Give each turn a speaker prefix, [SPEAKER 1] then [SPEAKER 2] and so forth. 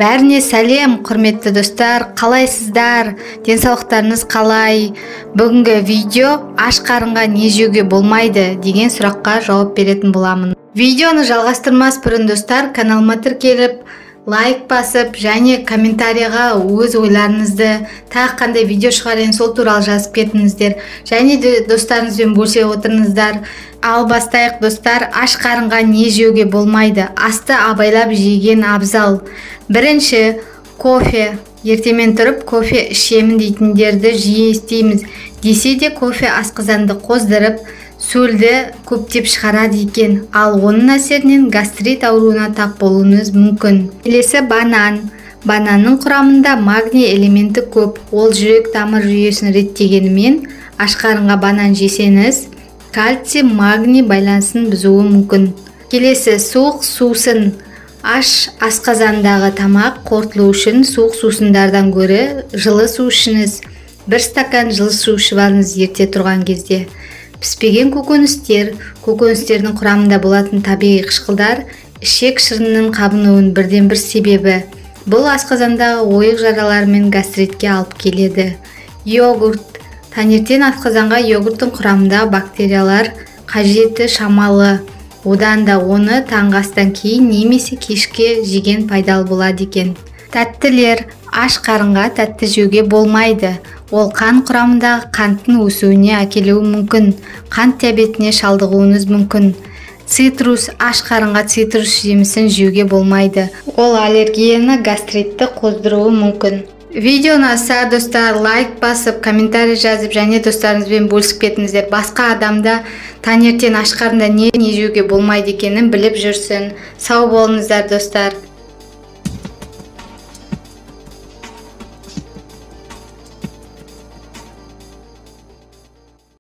[SPEAKER 1] Бәріне сәлем, құрметті достар, қалайсыздар? Денсаулықтарыңыз қалай? Бүгінгі видео аш қарынға не жеуге болмайды деген сұраққа жауап беретін боламын. Видеоны жалғастырмас бұрын достар, каналыма тіркеліп, лайк басып, және комментарияға өз ойларыңызды, тағы қандай видео шығарайын сол туралы жазып кетіңіздер. Және де достарыңызбен бөлісе отырыңыздар. Ал бастайық достар, аш қарынға не жеуге болмайды? Асты абайлап жеген абзал. Бірінші, кофе. Ертемен тұрып кофе ішемін дейтіндерді жиі естейміз. Десе де кофе асқазанды қоздырып, сөлді көптеп шығарады екен. Ал оның әсерінен гастрит ауруына тап болуыңыз мүмкін. Келесі, банан. Бананның құрамында магний элементі көп. Ол жүрек тамыр жүйесін реттегенімен, аш қарынға банан жесеңіз, кальций, магний байланысын бұзуы мүмкін. Келесі, суық сусын. Аш асқазандағы тамақ қорытылу үшін суық сусындардан гөрі жылы су ішіңіз. Бір стакан жылы су ішіп алыңыз ерте тұрған кезде. Піспеген көкөністер. Көкөністердің құрамында болатын табиғи қышқылдар ішек шырынының қабынуының бірден бір себебі. Бұл асқазандағы ойық жаралар мен гастритке алып келеді. Йогурт. Таңертең асқазанға йогурттың құрамында бактериялар қажеті шамалы. Одан да оны таңғы астан кейін немесе кешке жеген пайдалы болады екен. Тәттілер. Аш қарынға тәтті жеуге болмайды. Ол қан құрамындағы қанттың өсуіне әкелуі мүмкін. Қант диабетіне шалдығуыңыз мүмкін. Цитрус. Аш қарынға цитрус жемісін жеуге болмайды. Ол аллергияны, гастритті қоздыруы мүмкін. Видео ұнаса достар, лайк басып, комментарий жазып, және достарыңызбен бөлісіп кетіңіздер. Басқа адамда таңертең аш қарында не жеуге болмайды екенін біліп жүрсін. Сау болыңыздар достар.